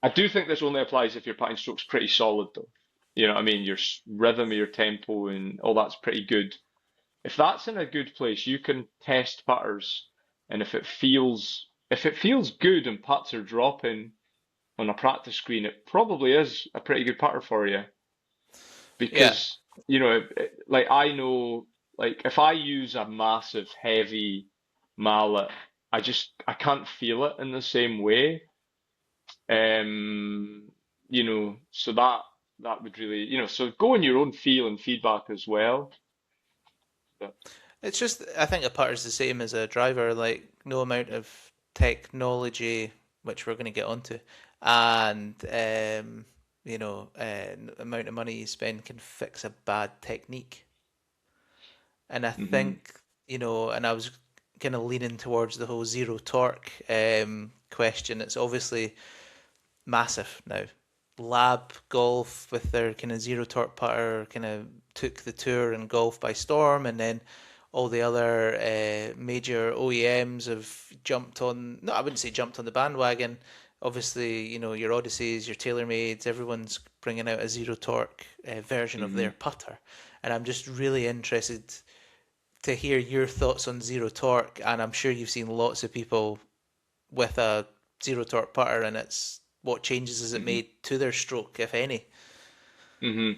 I do think this only applies if your putting stroke's pretty solid though. You know what I mean? Your rhythm, your tempo, and all that's pretty good. If that's in a good place, you can test putters, and if it feels good and putts are dropping on a practice screen, it probably is a pretty good putter for you. Yeah, Because like I know, like if I use a massive heavy mallet, I can't feel it in the same way. Um, so that would really, so go on your own feel and feedback as well. But, it's just I think a putter's the same as a driver. Like no amount of technology, which we're going to get onto, and amount of money you spend can fix a bad technique. And I hmm think, and I was kind of leaning towards the whole zero torque question. It's obviously massive now. Lab Golf with their kind of zero torque putter kind of took the tour and golf by storm, and then all the other major OEMs have jumped on. No, I wouldn't say jumped on the bandwagon. Obviously, your Odysseys, your TaylorMades, everyone's bringing out a zero torque version of their hmm putter, and I'm just really interested to hear your thoughts on zero torque. And I'm sure you've seen lots of people with a zero torque putter, and it's what changes has it hmm made to their stroke, if any? hmm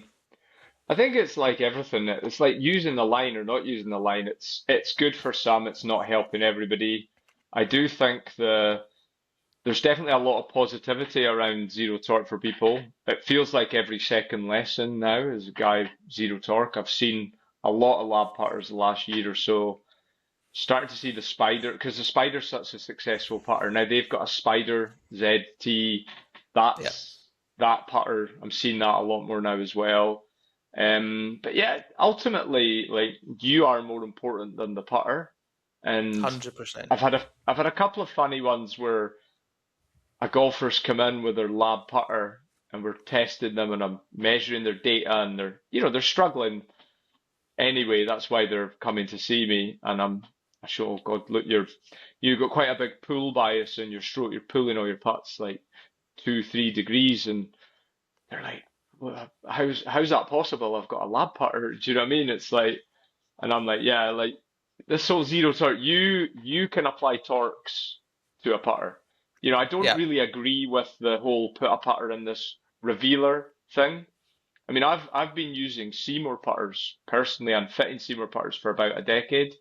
I think it's like everything. It's like using the line or not using the line. It's good for some. It's not helping everybody. I do think there's definitely a lot of positivity around zero torque for people. It feels like every second lesson now is a guy zero torque. I've seen a lot of lab putters the last year or so starting to see the Spider because the Spider's such a successful putter. Now they've got a Spider ZT. Yeah, That putter. I'm seeing that a lot more now as well. But yeah, ultimately, like you are more important than the putter. And 100%. I've had a couple of funny ones where a golfer's come in with their lab putter and we're testing them and I'm measuring their data and they're struggling anyway. That's why they're coming to see me. And I show, oh God, look, you've got quite a big pull bias in your stroke. You're pulling all your putts like 2, 3 degrees. And they're like, well, how's that possible? I've got a lab putter. Do you know what I mean? It's like, and I'm like, yeah, like this whole zero torque, you can apply torques to a putter. I don't Yeah. really agree with the whole put a putter in this revealer thing. I mean, I've been using Seymour putters personally and fitting Seymour putters for about a decade,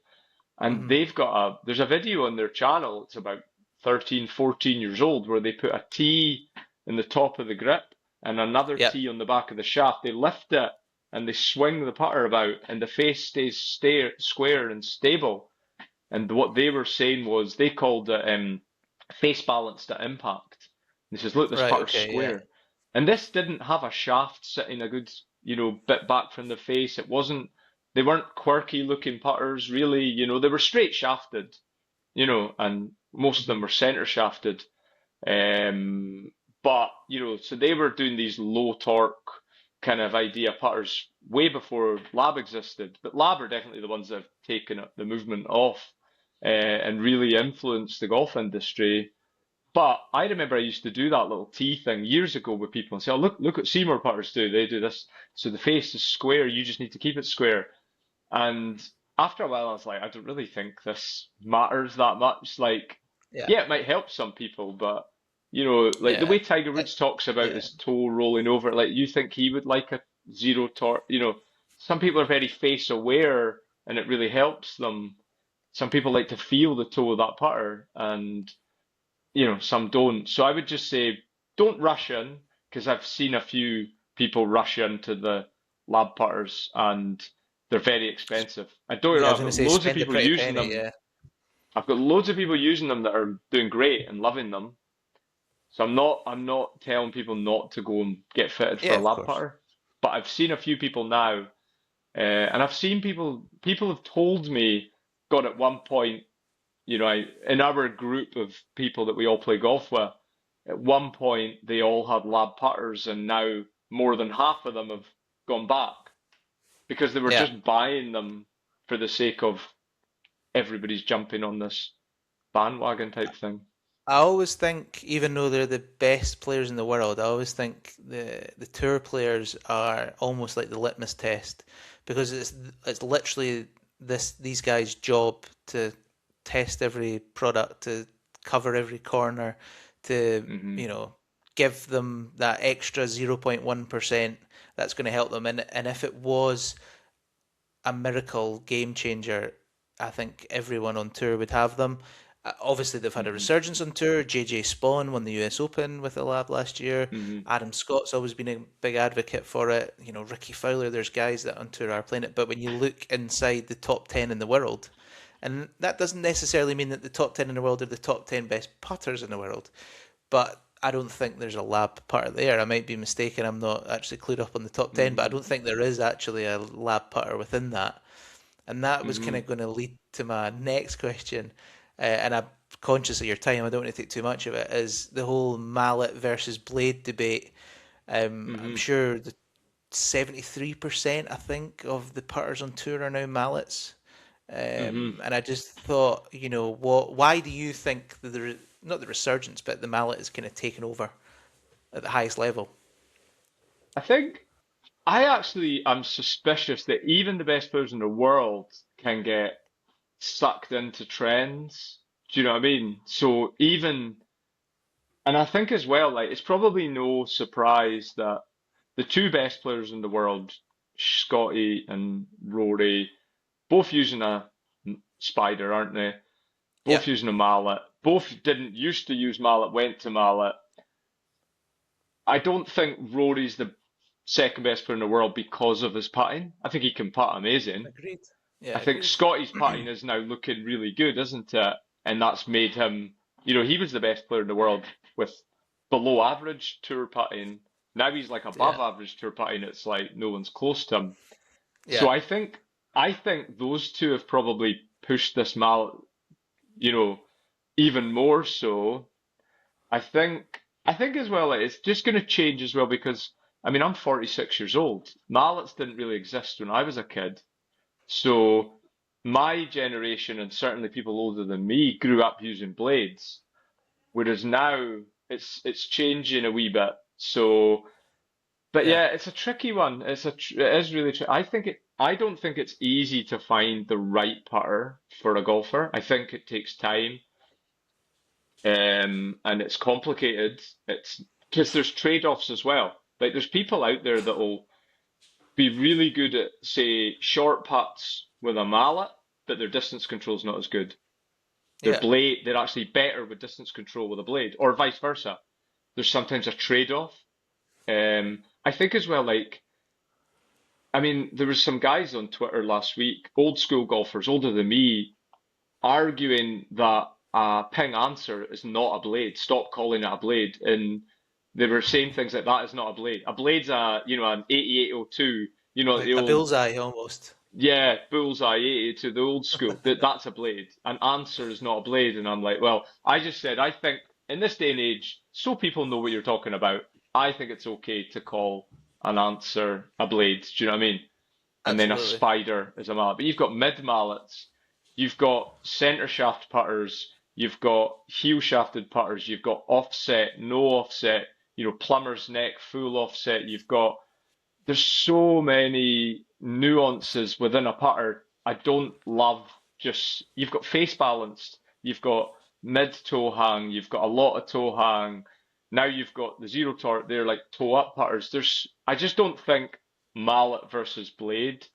and Hmm. there's a video on their channel. It's about 13, 14 years old where they put a T in the top of the grip and another Yeah. T on the back of the shaft. They lift it and they swing the putter about, and the face stays square and stable. And what they were saying was they called it face balanced at impact. And he says, look, this Right. putter's Okay. Yeah. square. And this didn't have a shaft sitting a good, bit back from the face. They weren't quirky looking putters, really. They were straight shafted, and most of them Hmm. were center shafted. Um, but, so they were doing these low torque kind of idea putters way before Lab existed. But Lab are definitely the ones that have taken the movement off and really influenced the golf industry. But I remember I used to do that little T thing years ago with people and say, oh, look what Seymour putters do. They do this. So the face is square. You just need to keep it square. And after a while, I was like, I don't really think this matters that much. Like, Yeah. yeah, it might help some people, but like the Yeah. way Tiger Uh, Woods talks about yeah. his toe rolling over, like you think he would like a zero torque. Some people are very face aware, and it really helps them. Some people like to feel the toe of that putter, and some don't. So I would just say don't rush in because I've seen a few people rush into the lab putters and they're very expensive. I don't get me Yeah. I was wrong, going I've to got say loads of spend a people pretty using penny. them. Yeah. I've got loads of people using them that are doing great and loving them. So I'm not telling people not to go and get fitted for Yeah. a Of lab course. putter. But I've seen a few people now, and I've seen people have told me, God, at one point in our group of people that we all play golf with, at one point they all had lab putters, and now more than half of them have gone back because they were Yeah. just buying them for the sake of everybody's jumping on this bandwagon type thing. I always think, even though they're the best players in the world, I always think the tour players are almost like the litmus test because it's literally these guys' job to test every product, to cover every corner, to Hmm. give them that extra 0.1% that's going to help them. And if it was a miracle game changer, I think everyone on tour would have them. Obviously, they've had a Hmm. resurgence on tour. JJ Spawn won the US Open with the lab last year. Hmm. Adam Scott's always been a big advocate for it. Ricky Fowler, there's guys that on tour are playing it. But when you look inside the top 10 in the world, and that doesn't necessarily mean that the top 10 in the world are the top 10 best putters in the world, but I don't think there's a lab putter there. I might be mistaken. I'm not actually clued up on the top 10, but I Hmm. don't think there is actually a lab putter within that. And that was kind Hmm. of going to lead to my next question. And I'm conscious of your time. I don't want to take too much of it. Is the whole mallet versus blade debate? I'm Hmm. sure the 73%, I think, of the putters on tour are now mallets. Hmm. And I just thought, why do you think not the resurgence, but the mallet is kind of taken over at the highest level? I think I actually am suspicious that even the best players in the world can get sucked into trends. Do you know what I mean? So even, and I think as well, like it's probably no surprise that the two best players in the world, Scotty and Rory, both using a spider, aren't they? Yeah, Both using a mallet. Both didn't used to use mallet, went to mallet. I don't think Rory's the second best player in the world because of his putting. I think he can putt amazing. agreed. Yeah, I think agreed. Scotty's putting is now looking really good, isn't it? And that's made him, he was the best player in the world with below average tour putting. Now he's like above Yeah, average tour putting. It's like no one's close to him. So yeah. I think those two have probably pushed this mallet, you know, even more so. I think as well it's just going to change as well because I mean I'm 46 years old. Mallets didn't really exist when I was a kid. So my generation and certainly people older than me grew up using blades, whereas now it's changing a wee bit. So, but Yeah. yeah, it's a tricky one. It is really tricky. I don't think it's easy to find the right putter for a golfer. I think it takes time, and it's complicated. It's because there's trade-offs as well. Like there's people out there that will be really good at, say, short putts with a mallet, but their distance control's not as good. Yeah. They're actually better with distance control with a blade, or vice versa. There's sometimes a trade-off. I think as well, like, I mean, there was some guys on Twitter last week, old school golfers, older than me, arguing that a ping answer is not a blade. Stop calling it a blade. And they were saying things like that is not a blade. A blade's an 8802, the Like a old. bullseye almost. Yeah, bullseye 80 to the old school. That's a blade. An answer is not a blade. And I'm like, well, I just said, I think in this day and age, so people know what you're talking about, I think it's okay to call an answer a blade. Do you know what I mean? And then a Absolutely. spider is a mallet. But you've got mid mallets, you've got center shaft putters, you've got heel shafted putters, you've got offset, no offset, plumber's neck, full offset, you've got there's so many nuances within a putter. I don't love just you've got face balanced, you've got mid toe hang, you've got a lot of toe hang. Now you've got the zero torque. They're like toe up putters. I just don't think mallet versus blade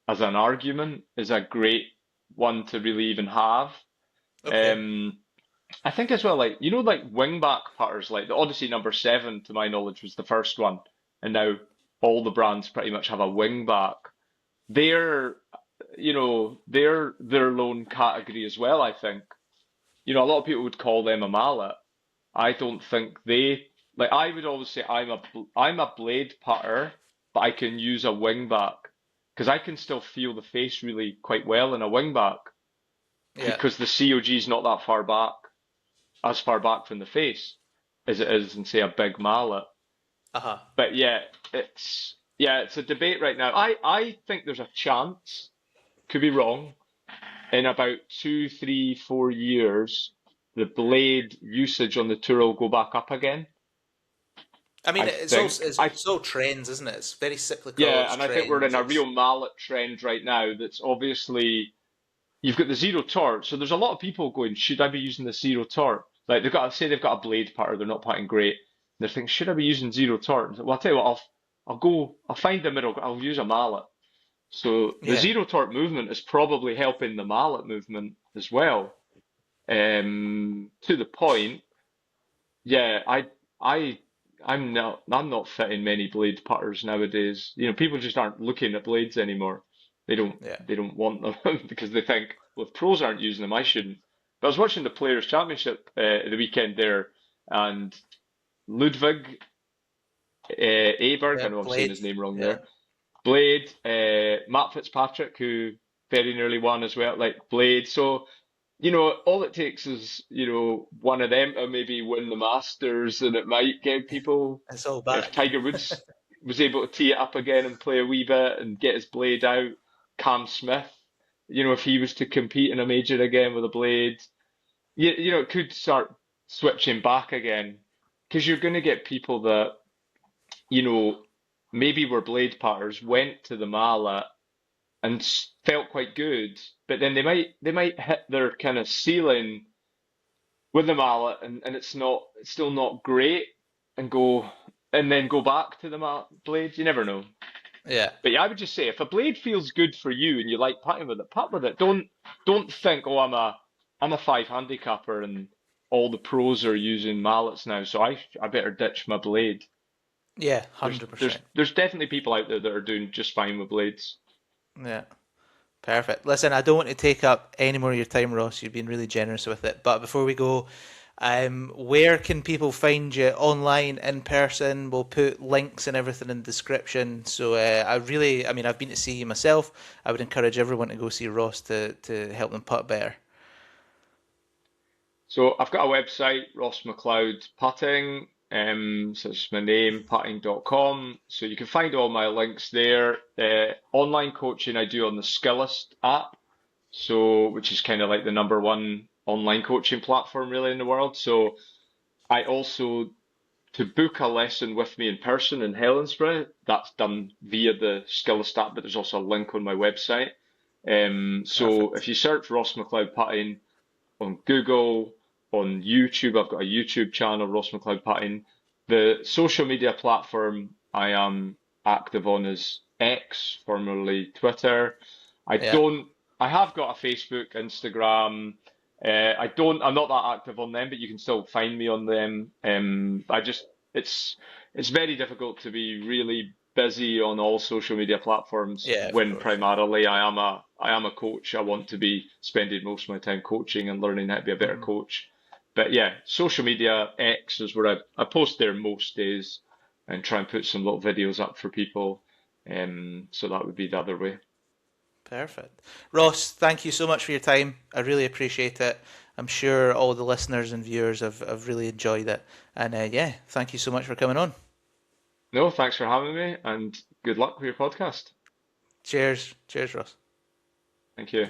as an argument is a great one to really even have. Okay. Um, I think as well, like wingback putters, like the Odyssey number seven, to my knowledge, was the first one, and now all the brands pretty much have a wingback. They're, they're their own category as well. I think, a lot of people would call them a mallet. I don't think they like. I would always say I'm a blade putter, but I can use a wingback because I can still feel the face really quite well in a wingback Yeah. because the COG is not that far back as far back from the face as it is in, say, a big mallet. Uh-huh. But it's a debate right now. I think there's a chance, could be wrong, in about 2, 3, 4 years, the blade usage on the tour will go back up again. I mean, I think. it's all trends, isn't it? It's very cyclical. Yeah, It's and I think we're in trends. a real It's mallet trend right now that's obviously you've got the zero torque. So there's a lot of people going, should I be using the zero torque? Like they've got a blade putter, they're not putting great. They're thinking, should I be using zero torque? Well, I'll tell you what, I'll find the middle. I'll use a mallet. So the yeah, zero torque movement is probably helping the mallet movement as well. To the point, yeah, I, I'm not fitting many blade putters nowadays. You know, people just aren't looking at blades anymore. yeah, They don't want them because they think, well, if pros aren't using them, I shouldn't. But I was watching the Players' Championship the weekend there, and Ludwig Aberg, I yeah. know I'm saying Blade. his name wrong Yeah, there. Blade, Matt Fitzpatrick, who very nearly won as well, like Blade. So, all it takes is, one of them to maybe win the Masters, and it might get people, it's all if back. Tiger Woods was able to tee it up again and play a wee bit and get his blade out, Cam Smith, if he was to compete in a major again with a blade, it could start switching back again. Because you're going to get people that you know, maybe were blade putters, went to the mallet and felt quite good, but then they might hit their kind of ceiling with the mallet and it's still not great and then go back to the mallet blade. You never know. Yeah, But yeah, I would just say if a blade feels good for you and you like putting with it, putt with it. Don't think, oh, I'm a five handicapper and all the pros are using mallets now, so I better ditch my blade. yeah, There's 100%. there's definitely people out there that are doing just fine with blades. Yeah. Perfect. Listen, I don't want to take up any more of your time, Ross. You've been really generous with it. But before we go, where can people find you online, in person? We'll put links and everything in the description. So I mean, I've been to see you myself. I would encourage everyone to go see Ross to help them putt better. So I've got a website, Ross Macleod Putting. So it's my name, putting.com. So you can find all my links there. Online coaching I do on the Skillest app, so which is kind of like the number one online coaching platform really in the world. So I also to book a lesson with me in person in Helensburgh, that's done via the Skillest app, but there's also a link on my website. So Perfect. if you search Ross McLeod Putting on Google, on YouTube. I've got a YouTube channel, Ross McLeod Putting. The social media platform I am active on is X, formerly Twitter. I Yeah. don't, I have got a Facebook, Instagram. I'm not that active on them, but you can still find me on them. It's, it's very difficult to be really busy on all social media platforms Yeah, of when course. primarily I am a coach. I want to be spending most of my time coaching and learning how to be a better Hmm. coach. But yeah, social media, X is where I post there most days and try and put some little videos up for people. So that would be the other way. Perfect. Ross, thank you so much for your time. I really appreciate it. I'm sure all the listeners and viewers have really enjoyed it. And yeah, thank you so much for coming on. No, thanks for having me and good luck with your podcast. Cheers. Cheers, Ross. Thank you.